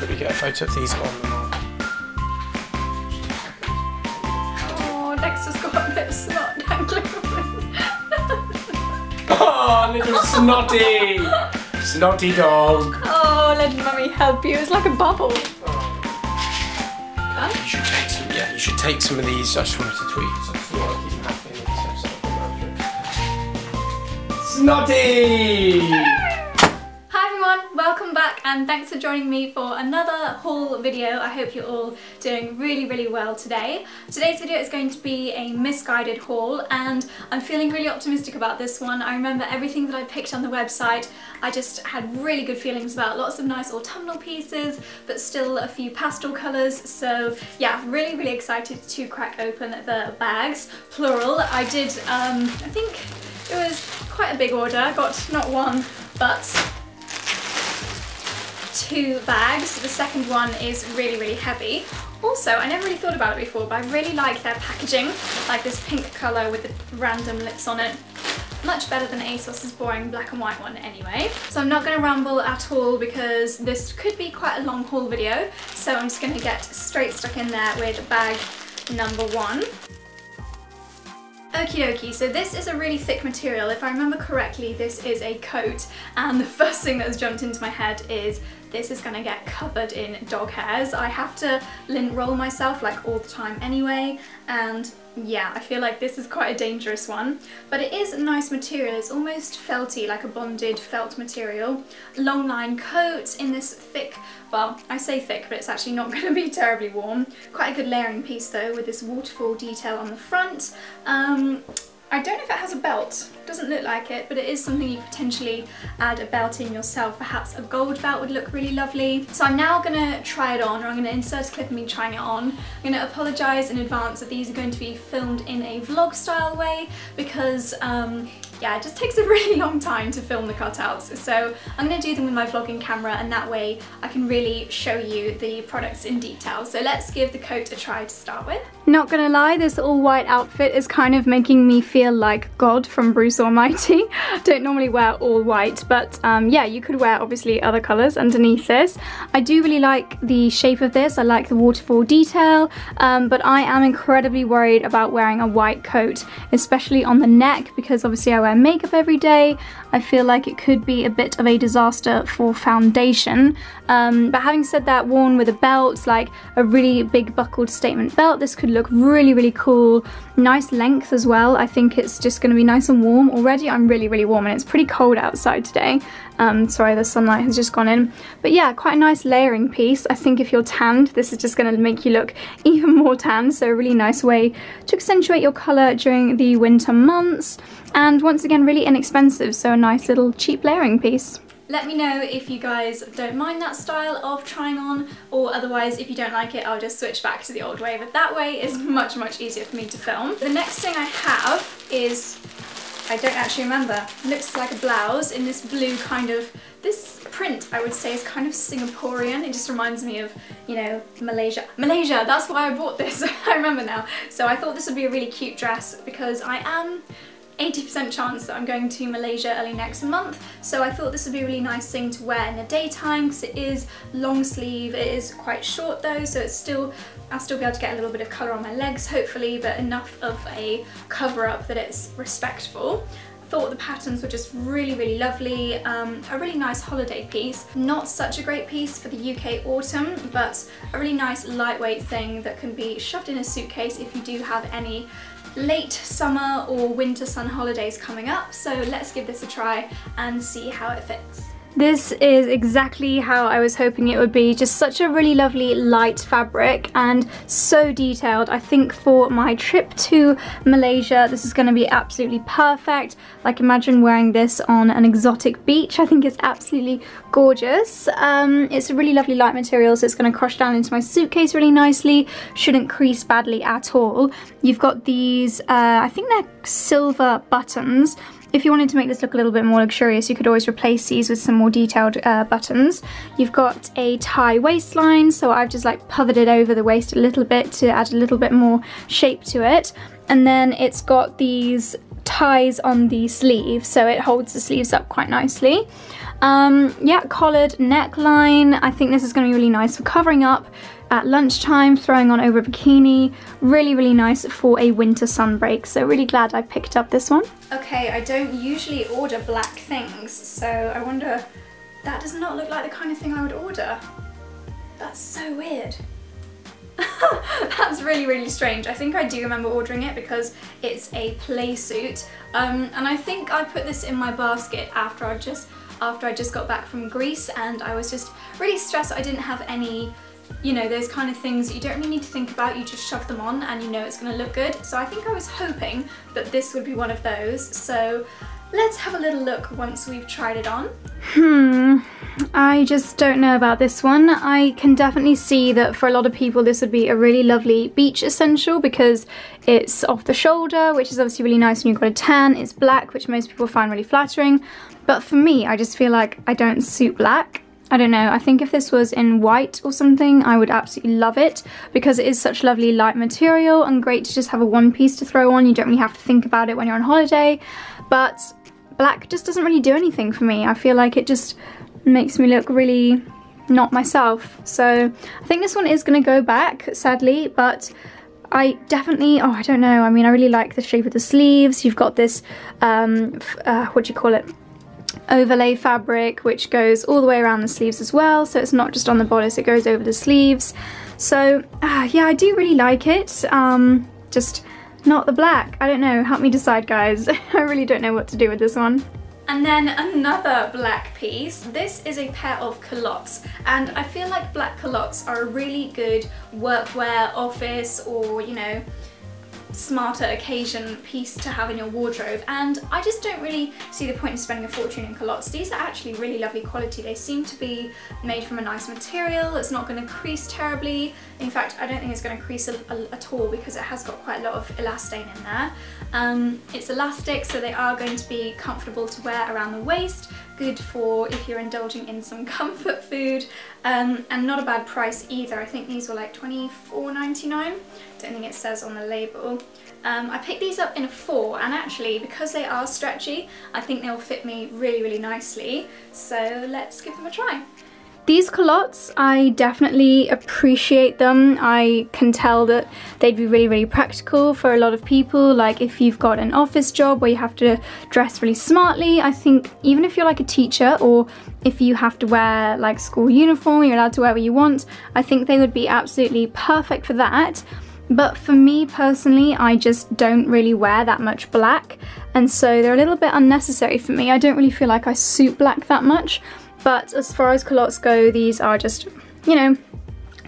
that we get a photo of these on the mark. Oh, Dexter's got a bit of snot dangling from his. Oh, little snotty! Snotty dog. Oh, let Mummy help you. It's like a bubble. You should take some. Yeah, you should take some of these. I just wanted to tweet. So I thought I'd keep them happy. Snotty! Hi everyone, welcome back and thanks for joining me for another haul video. I hope you're all doing really well today. Today's video is going to be a Missguided haul and I'm feeling really optimistic about this one. I remember everything that I picked on the website. I just had really good feelings about lots of nice autumnal pieces, but still a few pastel colours. So yeah, really excited to crack open the bags, plural. I did, I think it was quite a big order. I got not one, but 2 bags. The second one is really heavy. Also, I never really thought about it before, but I really like their packaging, like this pink colour with the random lips on it. Much better than ASOS's boring black and white one anyway. So I'm not going to ramble at all because this could be quite a long haul video, so I'm just going to get straight stuck in there with bag number 1. Okie dokie, so this is a really thick material. If I remember correctly, this is a coat, and the first thing that has jumped into my head is this is gonna get covered in dog hairs. I have to lint roll myself like all the time anyway, and yeah, I feel like this is quite a dangerous one. But it is a nice material. It's almost felty, like a bonded felt material. Long line coat in this thick, well, I say thick, but it's actually not gonna be terribly warm. Quite a good layering piece though, with this waterfall detail on the front. I don't know if it has a belt, doesn't look like it, but it is something you could potentially add a belt in yourself. Perhaps a gold belt would look really lovely. So I'm now gonna try it on, or I'm gonna insert a clip of me trying it on. I'm gonna apologise in advance that these are going to be filmed in a vlog style way because yeah, it just takes a really long time to film the cutouts. So I'm gonna do them with my vlogging camera, and that way I can really show you the products in detail. So let's give the coat a try to start with. Not gonna lie, this all white outfit is kind of making me feel like God from Bruce Almighty. Don't normally wear all white, but yeah, you could wear obviously other colours underneath this. I do really like the shape of this. I like the waterfall detail, but I am incredibly worried about wearing a white coat, especially on the neck, because obviously I wear makeup every day. I feel like it could be a bit of a disaster for foundation. But having said that, worn with a belt, like a really big buckled statement belt, this could look really cool. Nice length as well. I think it's just going to be nice and warm. Already I'm really warm and it's pretty cold outside today. Sorry, the sunlight has just gone in. But yeah, quite a nice layering piece. I think if you're tanned, this is just going to make you look even more tan. So a really nice way to accentuate your colour during the winter months. And once again, really inexpensive. So a nice little cheap layering piece. Let me know if you guys don't mind that style of trying on, or otherwise if you don't like it, I'll just switch back to the old way, but that way is much easier for me to film. The next thing I have is, I don't actually remember, looks like a blouse in this blue kind of, this print I would say is kind of Singaporean. It just reminds me of, you know, Malaysia, that's why I bought this. I remember now. So I thought this would be a really cute dress because I am 80% chance that I'm going to Malaysia early next month, so I thought this would be a really nice thing to wear in the daytime because it is long sleeve. It is quite short though, so it's still, I'll still be able to get a little bit of colour on my legs hopefully, but enough of a cover up that it's respectful. Thought the patterns were just really lovely. A really nice holiday piece. Not such a great piece for the UK autumn, but a really nice lightweight thing that can be shoved in a suitcase if you do have any late summer or winter sun holidays coming up. So let's give this a try and see how it fits. This is exactly how I was hoping it would be. Just such a really lovely light fabric and so detailed. I think for my trip to Malaysia, this is going to be absolutely perfect. Like imagine wearing this on an exotic beach. I think it's absolutely gorgeous. It's a really lovely light material, so it's going to crush down into my suitcase really nicely. Shouldn't crease badly at all. You've got these, I think they're silver buttons. If you wanted to make this look a little bit more luxurious, you could always replace these with some more detailed buttons. You've got a tie waistline, so I've just like puthered it over the waist a little bit to add a little bit more shape to it. And then it's got these ties on the sleeve, so it holds the sleeves up quite nicely. Yeah, collared neckline. I think this is going to be really nice for covering up at lunchtime, throwing on over a bikini. Really, really nice for a winter sunbreak. So really glad I picked up this one. Okay, I don't usually order black things, so I wonder, that does not look like the kind of thing I would order. That's so weird. That's really, really strange. I think I do remember ordering it because it's a play suit. And I think I put this in my basket after I just got back from Greece, and I was just really stressed I didn't have any, you know, those kind of things that you don't really need to think about, you just shove them on and you know it's going to look good. So I think I was hoping that this would be one of those. So let's have a little look once we've tried it on. I just don't know about this one. I can definitely see that for a lot of people this would be a really lovely beach essential because it's off the shoulder, which is obviously really nice when you've got a tan. It's black, which most people find really flattering. But for me, I just feel like I don't suit black. I don't know, I think if this was in white or something, I would absolutely love it because it is such lovely light material and great to just have a one piece to throw on. You don't really have to think about it when you're on holiday. But black just doesn't really do anything for me. I feel like it just makes me look really not myself. So I think this one is going to go back, sadly, but I definitely, I don't know. I mean, I really like the shape of the sleeves. You've got this, what do you call it? Overlay fabric, which goes all the way around the sleeves as well. So it's not just on the bodice, it goes over the sleeves. So yeah, I do really like it. Just not the black. I don't know, help me decide, guys. I really don't know what to do with this one. And then another black piece. This is a pair of culottes, and I feel like black culottes are a really good workwear, office, or, you know, smarter occasion piece to have in your wardrobe, and I just don't really see the point in spending a fortune in culottes. These are actually really lovely quality. They seem to be made from a nice material. It's not going to crease terribly. In fact, I don't think it's going to crease at all because it has got quite a lot of elastane in there. It's elastic, so they are going to be comfortable to wear around the waist. Good for if you're indulging in some comfort food, and not a bad price either. I think these were like $24.99. Don't think it says on the label. I picked these up in a 4, and actually because they are stretchy, I think they'll fit me really, really nicely. So let's give them a try. These culottes, I definitely appreciate them. I can tell that they'd be really, really practical for a lot of people. Like if you've got an office job where you have to dress really smartly, I think even if you're like a teacher, or if you have to wear like school uniform, you're allowed to wear what you want, I think they would be absolutely perfect for that. But for me personally, I just don't really wear that much black, and so they're a little bit unnecessary for me. I don't really feel like I suit black that much. But as far as culottes go, these are just, you know,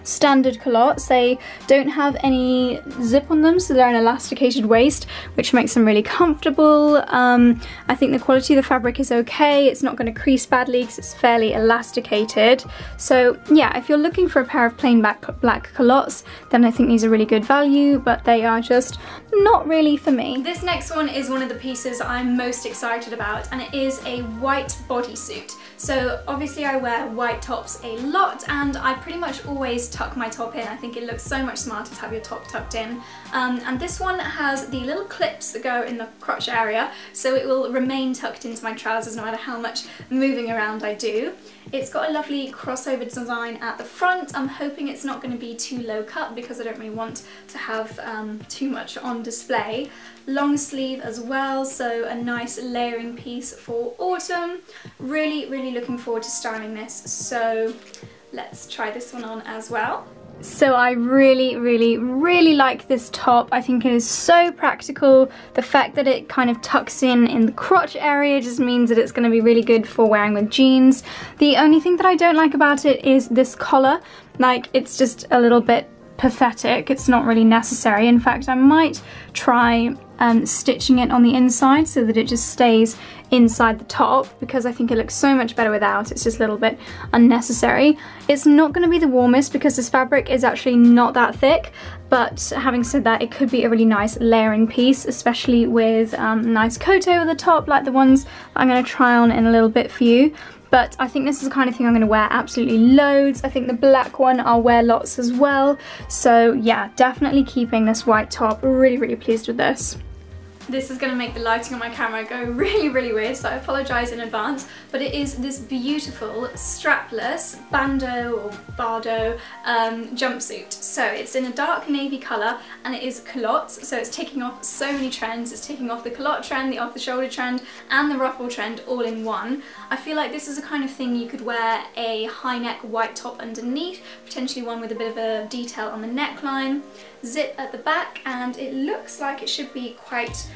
standard culottes. They don't have any zip on them, so they're an elasticated waist, which makes them really comfortable. I think the quality of the fabric is okay. It's not going to crease badly because it's fairly elasticated. So yeah, if you're looking for a pair of plain black culottes, then I think these are really good value, but they are just not really for me. This next one is one of the pieces I'm most excited about, and it is a white bodysuit. So obviously I wear white tops a lot, and I pretty much always tuck my top in. I think it looks so much smarter to have your top tucked in. And this one has the little clips that go in the crotch area, so it will remain tucked into my trousers no matter how much moving around I do. It's got a lovely crossover design at the front. I'm hoping it's not going to be too low cut because I don't really want to have too much on display. Long sleeve as well, so a nice layering piece for autumn. Really, really looking forward to styling this, so let's try this one on as well. So I really, really, really like this top. I think it is so practical. The fact that it kind of tucks in the crotch area just means that it's going to be really good for wearing with jeans. The only thing that I don't like about it is this collar. Like, it's just a little bit pathetic. It's not really necessary. In fact, I might try stitching it on the inside so that it just stays inside the top, because I think it looks so much better without. It's just a little bit unnecessary. It's not going to be the warmest because this fabric is actually not that thick, but having said that, it could be a really nice layering piece, especially with a nice coat over the top like the ones that I'm going to try on in a little bit for you. But I think this is the kind of thing I'm going to wear absolutely loads. I think the black one I'll wear lots as well. So yeah, definitely keeping this white top. Really, really pleased with this. This is going to make the lighting on my camera go really weird, so I apologise in advance, but it is this beautiful strapless bandeau or bardo jumpsuit. So it's in a dark navy colour and it is culotte, so it's taking off so many trends. It's taking off the culotte trend, the off the shoulder trend and the ruffle trend all in one. I feel like this is the kind of thing you could wear a high neck white top underneath, potentially one with a bit of a detail on the neckline, zip at the back, and it looks like it should be quite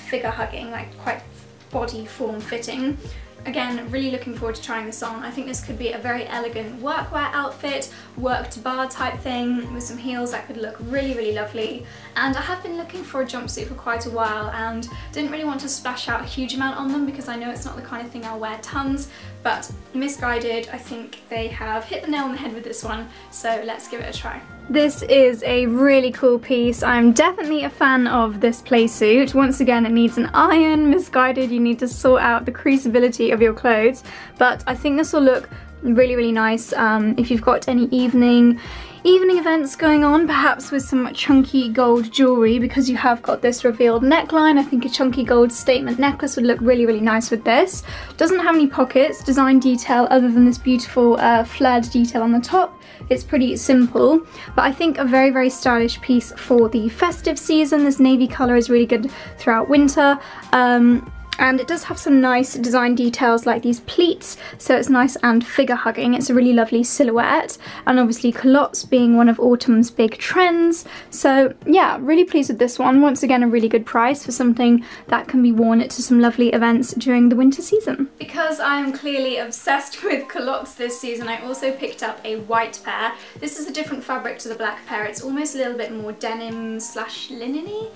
figure hugging, like quite body form fitting. Again, really looking forward to trying this on. I think this could be a very elegant workwear outfit, work to bar type thing with some heels that could look really lovely. And I have been looking for a jumpsuit for quite a while and didn't really want to splash out a huge amount on them because I know it's not the kind of thing I'll wear tons, but Missguided, I think they have hit the nail on the head with this one, so let's give it a try. This is a really cool piece. I'm definitely a fan of this playsuit. Once again, it needs an iron. Missguided, you need to sort out the creasability of your clothes, but I think this will look really nice if you've got any evening events going on, perhaps with some chunky gold jewellery, because you have got this revealed neckline. I think a chunky gold statement necklace would look really nice with this. Doesn't have any pockets, design detail other than this beautiful flared detail on the top. It's pretty simple, but I think a very stylish piece for the festive season. This navy colour is really good throughout winter. And it does have some nice design details like these pleats, so it's nice and figure hugging. It's a really lovely silhouette, and obviously culottes being one of autumn's big trends. So yeah, really pleased with this one. Once again, a really good price for something that can be worn to some lovely events during the winter season. Because I am clearly obsessed with culottes this season, I also picked up a white pair. This is a different fabric to the black pair. It's almost a little bit more denim slash linen-y.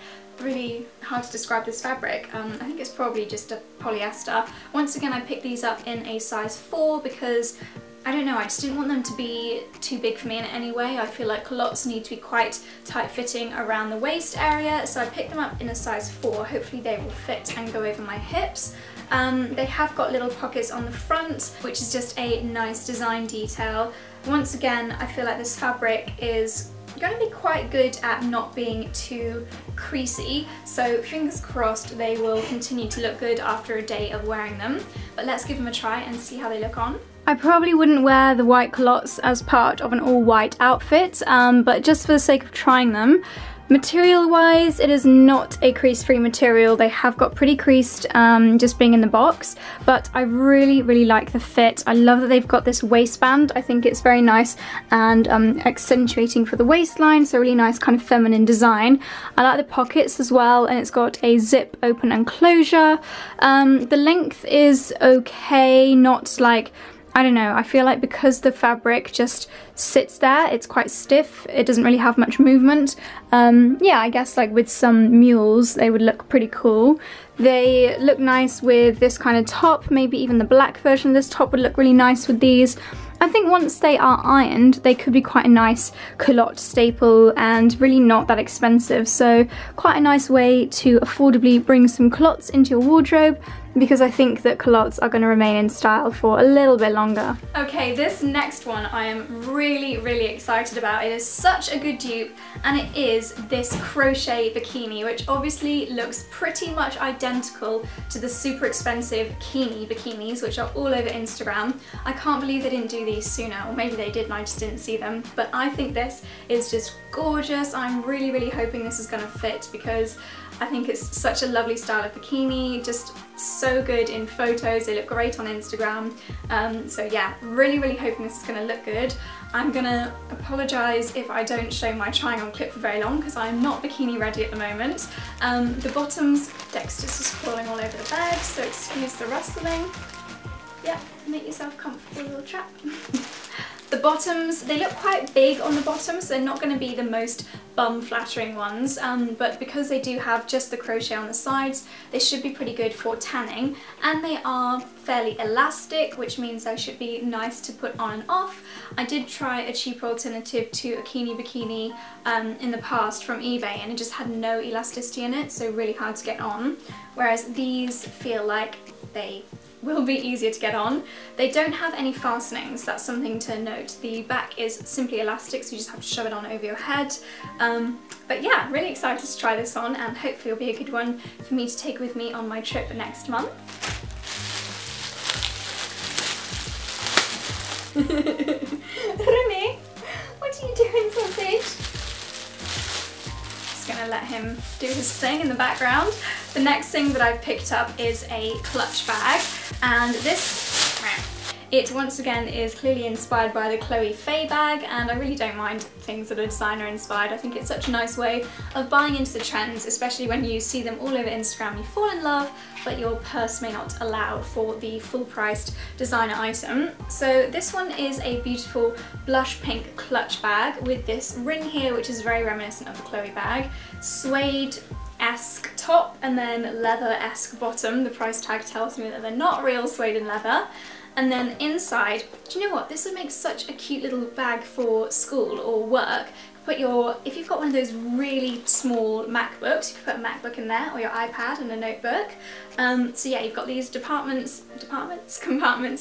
Really hard to describe this fabric. I think it's probably just a polyester. Once again, I picked these up in a size 4 because I don't know, I just didn't want them to be too big for me in any way. I feel like culottes need to be quite tight fitting around the waist area, so I picked them up in a size 4. Hopefully they will fit and go over my hips. They have got little pockets on the front, which is just a nice design detail. Once again, I feel like this fabric is going to be quite good at not being too creasy, so fingers crossed they will continue to look good after a day of wearing them. But let's give them a try and see how they look on. I probably wouldn't wear the white culottes as part of an all-white outfit, but just for the sake of trying them, material-wise, it is not a crease-free material. They have got pretty creased just being in the box, but I really like the fit. I love that they've got this waistband. I think it's very nice and accentuating for the waistline, so really nice kind of feminine design. I like the pockets as well, and it's got a zip open and closure. The length is okay, not like, I don't know, I feel like because the fabric just sits there, it's quite stiff, it doesn't really have much movement. Yeah, I guess like with some mules they would look pretty cool. They look nice with this kind of top, maybe even the black version of this top would look really nice with these. I think once they are ironed, they could be quite a nice culotte staple and really not that expensive. So quite a nice way to affordably bring some culottes into your wardrobe, because I think that culottes are going to remain in style for a little bit longer. Okay, this next one I am really excited about. It is such a good dupe, and it is this crochet bikini, which obviously looks pretty much identical to the super expensive bikinis, which are all over Instagram. I can't believe they didn't do these sooner, or maybe they did and I just didn't see them, but I think this is just gorgeous. I'm really hoping this is going to fit, because I think it's such a lovely style of bikini, just so good in photos, they look great on Instagram. So yeah, really hoping this is going to look good. I'm going to apologise if I don't show my trying on clip for very long, because I'm not bikini ready at the moment. The bottoms, Dexter's just crawling all over the bed, so excuse the rustling. Yeah, make yourself comfortable, little chap. The bottoms, they look quite big on the bottoms, so they're not going to be the most bum flattering ones, but because they do have just the crochet on the sides, they should be pretty good for tanning, and they are fairly elastic, which means they should be nice to put on and off. I did try a cheaper alternative to a bikini in the past from eBay, and it just had no elasticity in it, so really hard to get on, whereas these feel like they will be easier to get on. They don't have any fastenings, that's something to note. The back is simply elastic, so you just have to shove it on over your head. But yeah, really excited to try this on, and hopefully it'll be a good one for me to take with me on my trip next month. Remy, what are you doing, sausage? Just gonna let him do his thing in the background. The next thing that I've picked up is a clutch bag, and it once again is clearly inspired by the Chloe Faye bag, and I really don't mind things that are designer inspired. I think it's such a nice way of buying into the trends, especially when you see them all over Instagram. You fall in love, but your purse may not allow for the full-priced designer item. So this one is a beautiful blush pink clutch bag with this ring here, which is very reminiscent of the Chloe bag, suede-esque top, and then leather-esque bottom. The price tag tells me that they're not real suede and leather. And then inside, do you know what? This would make such a cute little bag for school or work. Put your, if you've got one of those really small MacBooks, you can put a MacBook in there, or your iPad and a notebook. So yeah, you've got these compartments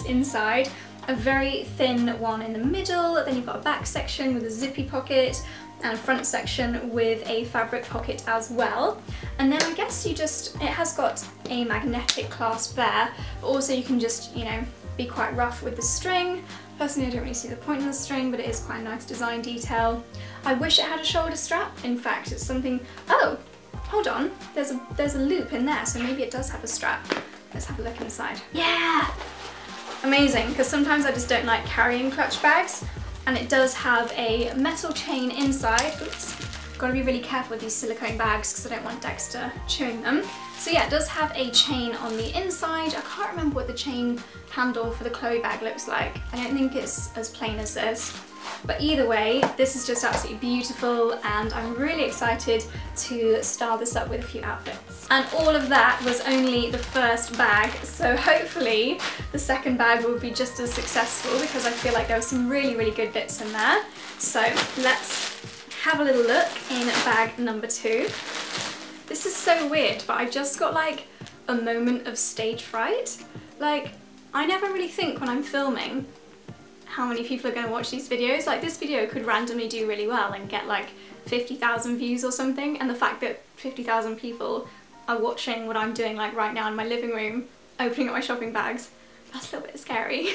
inside, a very thin one in the middle, then you've got a back section with a zippy pocket, and a front section with a fabric pocket as well. And then I guess you just, it has got a magnetic clasp there, but also you can just, you know, be quite rough with the string. Personally, I don't really see the point in the string, but it is quite a nice design detail. I wish it had a shoulder strap. In fact, it's something, oh, hold on, there's a loop in there, so maybe it does have a strap. Let's have a look inside. Yeah! Amazing, because sometimes I just don't like carrying clutch bags, and it does have a metal chain inside. Oops. Got to be really careful with these silicone bags because I don't want Dexter chewing them. So yeah, it does have a chain on the inside. I can't remember what the chain handle for the Chloe bag looks like. I don't think it's as plain as this. But either way, this is just absolutely beautiful, and I'm really excited to style this up with a few outfits. And all of that was only the first bag, so hopefully the second bag will be just as successful, because I feel like there were some really, really good bits in there. So let's have a little look in bag number 2. This is so weird, but I just got like a moment of stage fright. Like, I never really think when I'm filming how many people are going to watch these videos. Like, this video could randomly do really well and get like 50,000 views or something, and the fact that 50,000 people are watching what I'm doing like right now in my living room, opening up my shopping bags, that's a little bit scary.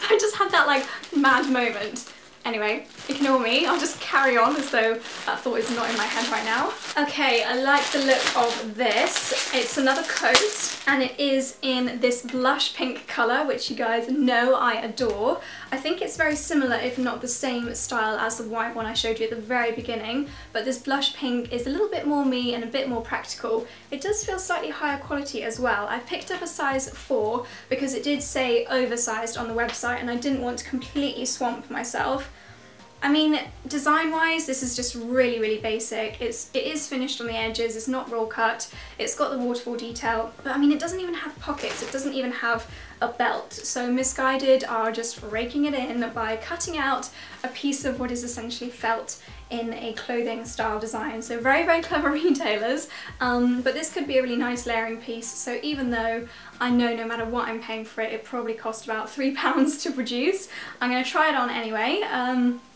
I just had that like mad moment. Anyway, ignore me, I'll just carry on as though that thought is not in my head right now. Okay, I like the look of this. It's another coat, and it is in this blush pink colour, which you guys know I adore. I think it's very similar, if not the same style as the white one I showed you at the very beginning, but this blush pink is a little bit more me and a bit more practical. It does feel slightly higher quality as well. I picked up a size 4 because it did say oversized on the website, and I didn't want to completely swamp myself. I mean, design-wise, this is just really, really basic. It is finished on the edges, it's not roll cut, it's got the waterfall detail, but I mean, it doesn't even have pockets, it doesn't even have a belt. So Missguided are just raking it in by cutting out a piece of what is essentially felt in a clothing style design. So very, very clever retailers, but this could be a really nice layering piece. So even though I know no matter what I'm paying for it, it probably cost about £3 to produce, I'm going to try it on anyway.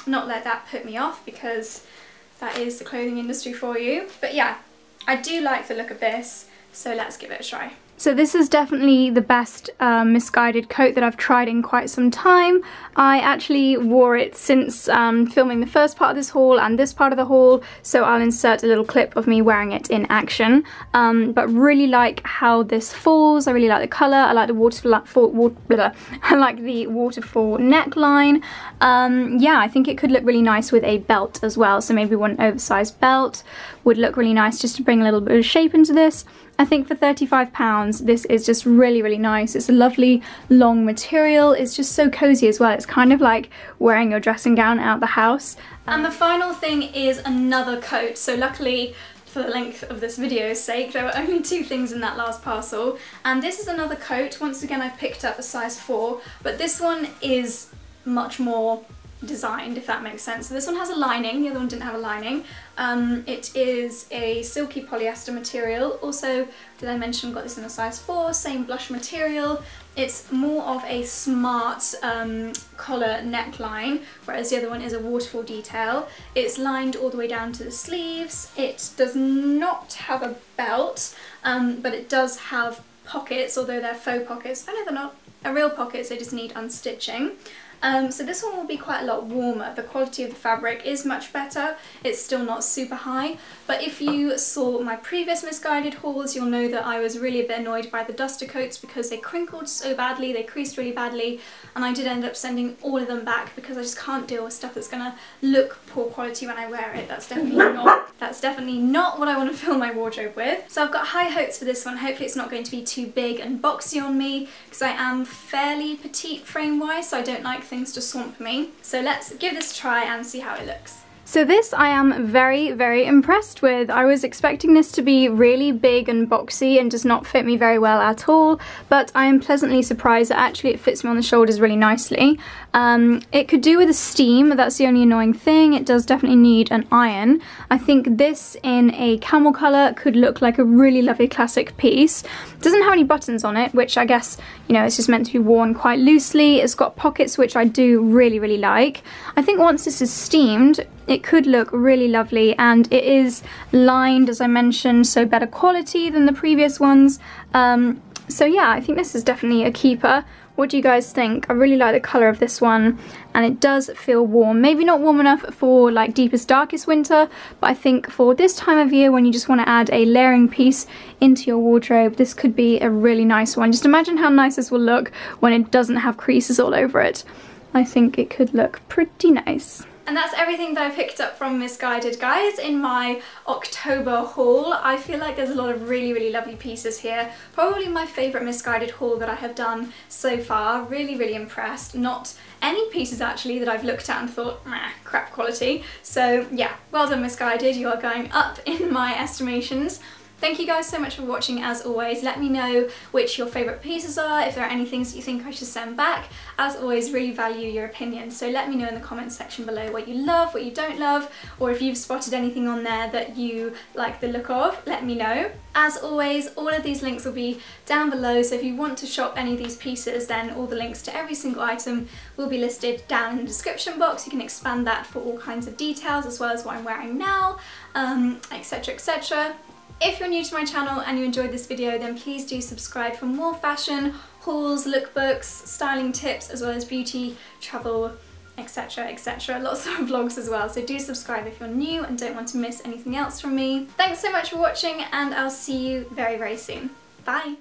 Not let that put me off, because that is the clothing industry for you. But yeah, I do like the look of this, so let's give it a try. So this is definitely the best Missguided coat that I've tried in quite some time. I actually wore it since filming the first part of this haul and this part of the haul, so I'll insert a little clip of me wearing it in action. But really like how this falls, I really like the colour, I like the waterfall neckline. Yeah, I think it could look really nice with a belt as well, so maybe one oversized belt would look really nice just to bring a little bit of shape into this. I think for £35 this is just really, really nice. It's a lovely long material, it's just so cozy as well. It's kind of like wearing your dressing gown out the house. And the final thing is another coat. So luckily, for the length of this video's sake, there were only 2 things in that last parcel. And this is another coat. Once again, I've picked up a size 4, but this one is much more designed, if that makes sense. So this one has a lining, the other one didn't have a lining. It is a silky polyester material. Also, did I mention, got this in a size 4, same blush material. It's more of a smart collar neckline, whereas the other one is a waterfall detail. It's lined all the way down to the sleeves. It does not have a belt, but it does have pockets, although they're faux pockets. I know they're not real pockets, they just need unstitching. So this one will be quite a lot warmer. The quality of the fabric is much better. It's still not super high, but if you saw my previous Missguided hauls, you'll know that I was really a bit annoyed by the duster coats because they crinkled so badly, they creased really badly, and I did end up sending all of them back because I just can't deal with stuff that's gonna look poor quality when I wear it. That's definitely not what I want to fill my wardrobe with. So I've got high hopes for this one. Hopefully it's not going to be too big and boxy on me, because I am fairly petite frame-wise, so I don't like things to swamp me. So let's give this a try and see how it looks. So this I am very, very impressed with. I was expecting this to be really big and boxy and does not fit me very well at all, but I am pleasantly surprised that actually it fits me on the shoulders really nicely. It could do with a steam, that's the only annoying thing. It does definitely need an iron. I think this in a camel colour could look like a really lovely classic piece. It doesn't have any buttons on it, which I guess, you know, it's just meant to be worn quite loosely. It's got pockets, which I do really, really like. I think once this is steamed, it could look really lovely, and it is lined, as I mentioned, so better quality than the previous ones. So yeah, I think this is definitely a keeper. What do you guys think? I really like the colour of this one, and it does feel warm. Maybe not warm enough for like deepest, darkest winter, but I think for this time of year when you just want to add a layering piece into your wardrobe, this could be a really nice one. Just imagine how nice this will look when it doesn't have creases all over it. I think it could look pretty nice. And that's everything that I picked up from Missguided, guys, in my October haul. I feel like there's a lot of really, really lovely pieces here. Probably my favourite Missguided haul that I have done so far. Really, really impressed. Not any pieces actually that I've looked at and thought, meh, crap quality. So yeah, well done Missguided, you are going up in my estimations. Thank you guys so much for watching as always. Let me know which your favourite pieces are, if there are any things that you think I should send back. As always, really value your opinions, so let me know in the comments section below what you love, what you don't love, or if you've spotted anything on there that you like the look of, let me know. As always, all of these links will be down below, so if you want to shop any of these pieces, then all the links to every single item will be listed down in the description box. You can expand that for all kinds of details, as well as what I'm wearing now, etc, etc. If you're new to my channel and you enjoyed this video, then please do subscribe for more fashion, hauls, lookbooks, styling tips, as well as beauty, travel, etc, etc. Lots of vlogs as well, so do subscribe if you're new and don't want to miss anything else from me. Thanks so much for watching, and I'll see you very, very soon. Bye!